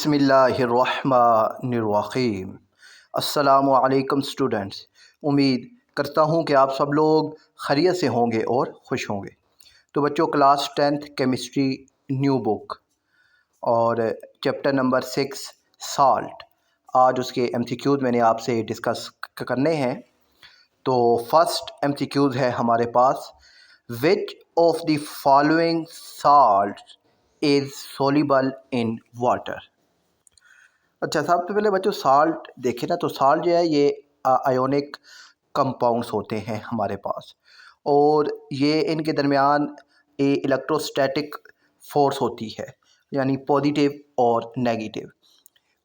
बिस्मिल्लाहिर्रहमानिर्रहीम। अस्सलामुअलैकुम स्टूडेंट्स। उम्मीद करता हूँ कि आप सब लोग खैरियत से होंगे और खुश होंगे। तो बच्चों, class 10th chemistry new book और चैप्टर नंबर 6 साल्ट, आज उसके एमसीक्यूज़ मैंने आपसे डिस्कस करने हैं। तो फर्स्ट एमसीक्यूज़ है हमारे पास, which of the following salt is soluble in water. अच्छा, सबसे पहले बच्चों साल्ट देखें ना, तो साल्ट जो है ये आयोनिक कंपाउंड्स होते हैं हमारे पास, और ये इनके दरमियान इलेक्ट्रोस्टैटिक फोर्स होती है, यानी पॉजिटिव और नेगेटिव,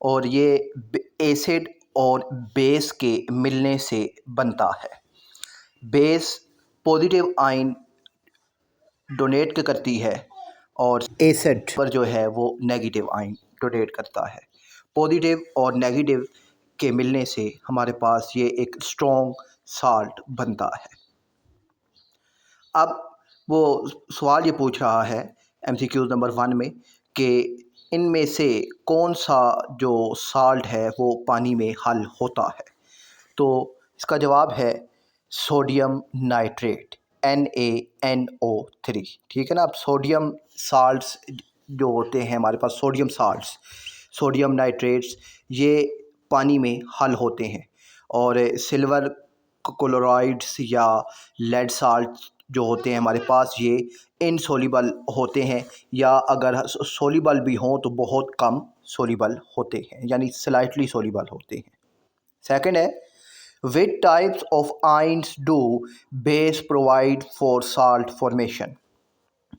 और ये एसिड और बेस के मिलने से बनता है। बेस पॉजिटिव आयन डोनेट करती है और एसिड पर जो है वो नेगेटिव आयन डोनेट करता है। पॉजिटिव और नेगेटिव के मिलने से हमारे पास ये एक स्ट्रॉन्ग साल्ट बनता है। अब वो सवाल ये पूछ रहा है एमसीक्यू नंबर 1 में कि इनमें से कौन सा जो साल्ट है वो पानी में हल होता है। तो इसका जवाब है सोडियम नाइट्रेट, NaNO3। ठीक है ना। अब सोडियम साल्ट्स जो होते हैं हमारे पास, सोडियम साल्ट्स, सोडियम नाइट्रेट्स, ये पानी में हल होते हैं, और सिल्वर क्लोराइड्स या लेड साल्ट जो होते हैं हमारे पास, ये इनसोल्यूबल होते हैं, या अगर सोल्यूबल भी हों तो बहुत कम सोल्यूबल होते हैं, यानी स्लाइटली सोल्यूबल होते हैं। सेकंड है, which types of ions do base provide for salt formation।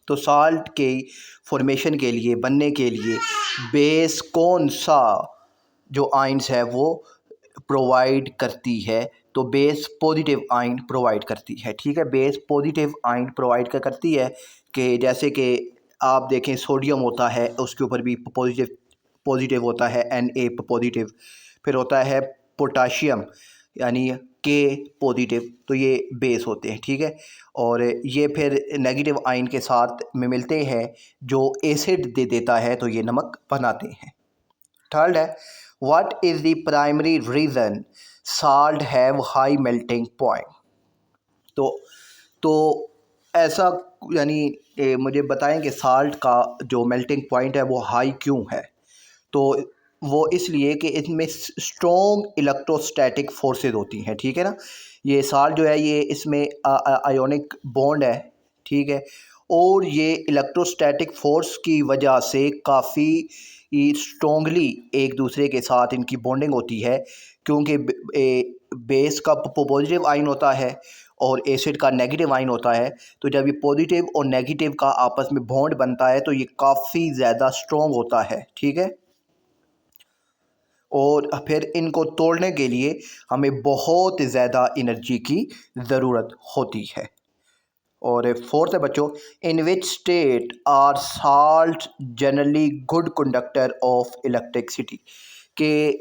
तो साल्ट के फॉर्मेशन के लिए, बनने के लिए बेस कौन सा जो आयन्स है वो प्रोवाइड करती है। तो बेस पॉजिटिव आयन प्रोवाइड करती है। ठीक है, बेस पॉजिटिव आयन प्रोवाइड करती है, कि जैसे कि आप देखें सोडियम होता है, उसके ऊपर भी पॉजिटिव पॉजिटिव होता है, Na पॉजिटिव, फिर होता है पोटाशियम यानी के पॉजिटिव, तो ये बेस होते हैं। ठीक है, और ये फिर नेगेटिव आयन के साथ में मिलते हैं जो एसिड दे देता है, तो ये नमक बनाते हैं। थर्ड है, what is the primary reason salt have high melting point. तो ऐसा यानी मुझे बताएं कि साल्ट का जो मेल्टिंग पॉइंट है वो हाई क्यों है। तो वो इसलिए कि इसमें स्ट्रॉन्ग इलेक्ट्रोस्टैटिक फोर्सेस होती हैं। ठीक है ना, ये साल्ट जो है ये इसमें आयोनिक बॉन्ड है। ठीक है, और ये इलेक्ट्रोस्टैटिक फोर्स की वजह से काफ़ी स्ट्रॉन्गली एक दूसरे के साथ इनकी बॉन्डिंग होती है, क्योंकि बेस का पॉजिटिव आयन होता है और एसिड का नेगेटिव आयन होता है। तो जब ये पॉजिटिव और नेगेटिव का आपस में बॉन्ड बनता है तो ये काफ़ी ज़्यादा स्ट्रॉन्ग होता है। ठीक है, और फिर इनको तोड़ने के लिए हमें बहुत ज़्यादा एनर्जी की ज़रूरत होती है। और फोर्थ है बच्चों, in which state are salt generally good conductor of electricity. के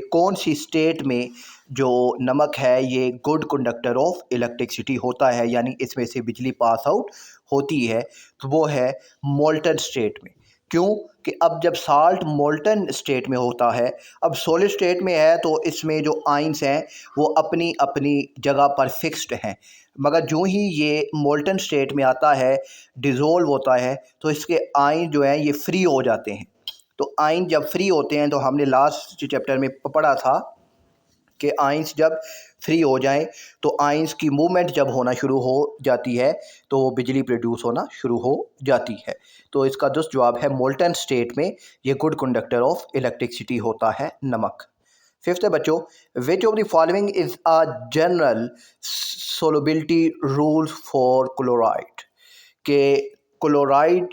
कौन सी स्टेट में जो नमक है ये गुड कंडक्टर ऑफ इलेक्ट्रिसिटी होता है, यानी इसमें से बिजली पास आउट होती है, तो वो है मोल्टन स्टेट में। क्यों कि अब जब साल्ट मोल्टन स्टेट में होता है, अब सॉलिड स्टेट में है तो इसमें जो आयंस हैं वो अपनी अपनी जगह पर फिक्स्ड हैं, मगर जो ही ये मोल्टन स्टेट में आता है, डिज़ोल्व होता है, तो इसके आयन जो हैं ये फ्री हो जाते हैं। तो आयन जब फ्री होते हैं, तो हमने लास्ट चैप्टर में पढ़ा था कि आयंस जब फ्री हो जाएं तो आयंस की मूवमेंट जब होना शुरू हो जाती है तो वो बिजली प्रोड्यूस होना शुरू हो जाती है। तो इसका दुरुस्त जवाब है मोल्टन स्टेट में ये गुड कंडक्टर ऑफ इलेक्ट्रिसिटी होता है नमक। फिफ्थ है बच्चों, which of the following is a general solubility rule for chloride. के क्लोराइड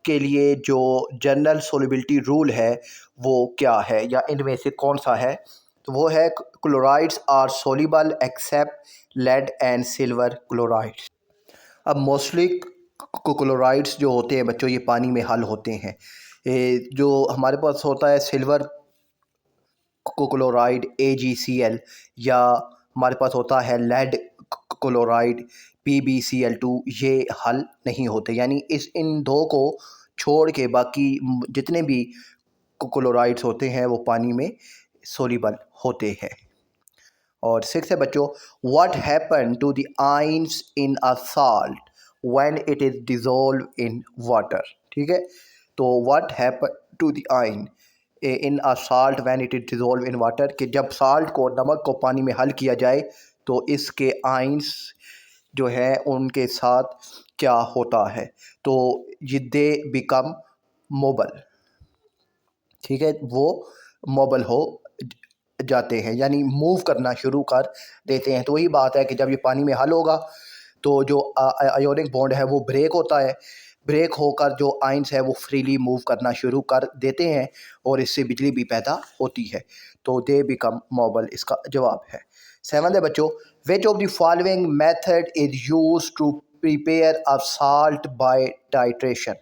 के लिए जो जनरल सोलबिलिटी रूल है वो क्या है, या इनमें से कौन सा है। तो वो है, chlorides are soluble except lead and silver chlorides. अब मोस्टली क्लोराइड्स जो होते हैं बच्चों ये पानी में हल होते हैं। जो हमारे पास होता है सिल्वर क्लोराइड AgCl, या हमारे पास होता है लेड क्लोराइड PbCl2, ये हल नहीं होते, यानी इन दो को छोड़ के बाकी जितने भी क्लोराइड्स होते हैं वो पानी में सोल्यूबल होते हैं। और 6 है बच्चों, what happen to the ions in a salt when it is dissolve in water. ठीक है, तो what happen to the ion in a salt when it is dissolve in water, कि जब साल्ट को, नमक को पानी में हल किया जाए तो इसके आयंस जो है उनके साथ क्या होता है, तो ये दे बिकम मोबल। ठीक है, वो मोबल हो जाते हैं, यानी मूव करना शुरू कर देते हैं। तो वही बात है कि जब ये पानी में हल होगा तो जो आयोनिक बॉन्ड है वो ब्रेक होता है, ब्रेक होकर जो आयंस है वो फ्रीली मूव करना शुरू कर देते हैं और इससे बिजली भी पैदा होती है, तो दे बिकम मोबल इसका जवाब है। 7 है बच्चों, which of the following method is use to prepare a salt by titration.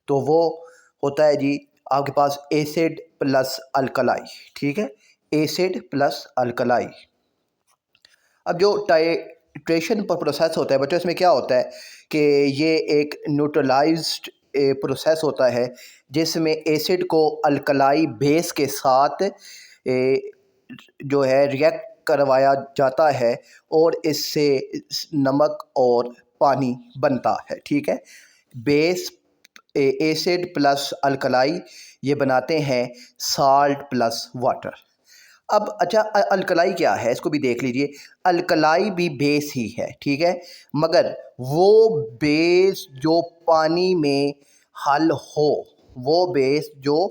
तो वो होता है जी आपके पास एसिड प्लस अल्कलाई। ठीक है, एसिड प्लस अल्कलाई। अब जो टाइट्रेशन पर प्रोसेस होता है बच्चों, इसमें क्या होता है कि ये एक न्यूट्रलाइज्ड प्रोसेस होता है जिसमें एसिड को अल्कलाई बेस के साथ जो है रिएक्ट करवाया जाता है और इससे नमक और पानी बनता है। ठीक है, बेस एसिड प्लस अल्कलाई ये बनाते हैं साल्ट प्लस वाटर। अब अच्छा, अल्कलाई क्या है इसको भी देख लीजिए। अल्कलाई भी बेस ही है, ठीक है, मगर वो बेस जो पानी में हल हो, वो बेस जो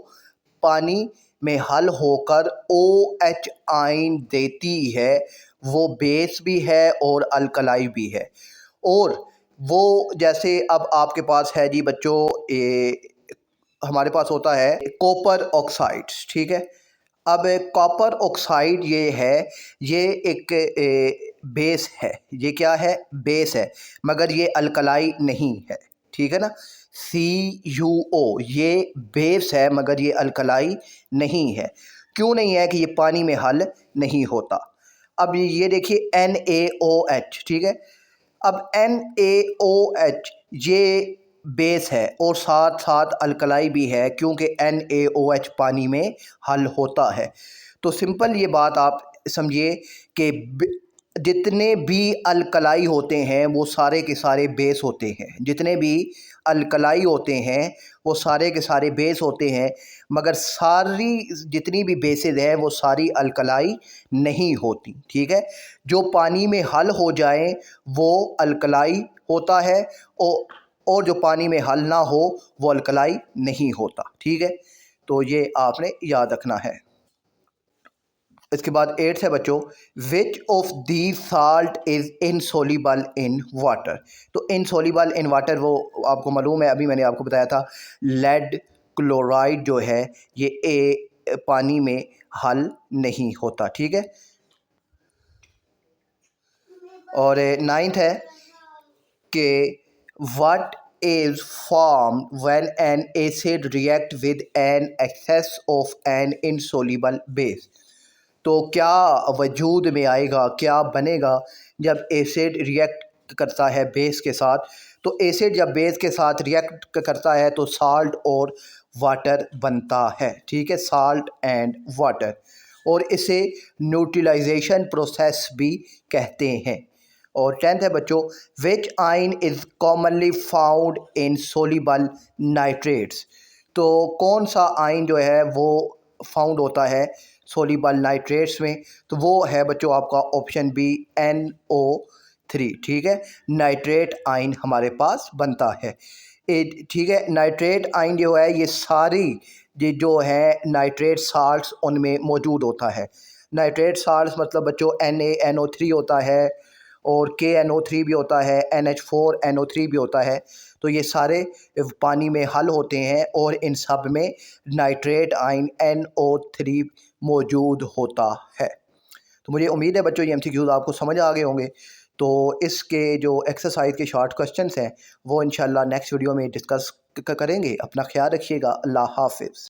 पानी में हल होकर OH आयन देती है, वो बेस भी है और अल्कलाई भी है। और वो जैसे अब आपके पास है जी बच्चों, हमारे पास होता है कॉपर ऑक्साइड्स। ठीक है, अब कॉपर ऑक्साइड ये है, ये एक बेस है, ये क्या है, बेस है, मगर ये अल्कलाई नहीं है। ठीक है ना, CuO ये बेस है मगर ये अल्कलाई नहीं है। क्यों नहीं है कि ये पानी में हल नहीं होता। अब ये देखिए NaOH। ठीक है, अब NaOH ये बेस है और साथ साथ अल्कलाई भी है, क्योंकि NaOH पानी में हल होता है। तो सिंपल ये बात आप समझिए कि जितने भी अल्कलाई होते हैं वो सारे के सारे बेस होते हैं, जितने भी अल्कलाई होते हैं वो सारे के सारे बेस होते हैं, मगर सारी जितनी भी बेसेस हैं वो सारी अल्कलाई नहीं होती। ठीक है, जो पानी में हल हो जाए वो अल्कलाई होता है और जो पानी में हल ना हो वो अल्कलाई नहीं होता। ठीक है, तो ये आपने याद रखना है। इसके बाद 8 है बच्चों, which of the salt is insoluble in water. तो इनसोल्यूबल इन वाटर वो आपको मालूम है, अभी मैंने आपको बताया था लेड क्लोराइड जो है ये पानी में हल नहीं होता। ठीक है, और 9th है कि what is formed when an acid react with an excess of an insoluble base। तो क्या वजूद में आएगा, क्या बनेगा जब एसिड रिएक्ट करता है बेस के साथ। तो एसिड जब बेस के साथ रिएक्ट करता है तो साल्ट और वाटर बनता है। ठीक है, साल्ट एंड वाटर, और इसे न्यूट्रलाइजेशन प्रोसेस भी कहते हैं। और 10th है बच्चों, विच ion is commonly found in soluble nitrates. तो कौन सा आयन जो है वो फाउंड होता है सोल्यूबल नाइट्रेट्स में, तो वो है बच्चों आपका ऑप्शन बी NO3। ठीक है, नाइट्रेट आयन हमारे पास बनता है। ठीक है, नाइट्रेट आयन जो है ये सारी ये जो है नाइट्रेट साल्ट्स उनमें मौजूद होता है। नाइट्रेट साल्ट्स मतलब बच्चों NaNO3 होता है और KNO3 भी होता है, NH4NO3 भी होता है। तो ये सारे पानी में हल होते हैं और इन सब में नाइट्रेट आयन NO3 मौजूद होता है। तो मुझे उम्मीद है बच्चों ये MCQs आपको समझ आ गए होंगे। तो इसके जो एक्सरसाइज के शॉर्ट क्वेश्चंस हैं वो इंशाल्लाह नेक्स्ट वीडियो में डिस्कस करेंगे। अपना ख्याल रखिएगा। अल्लाह हाफिज़।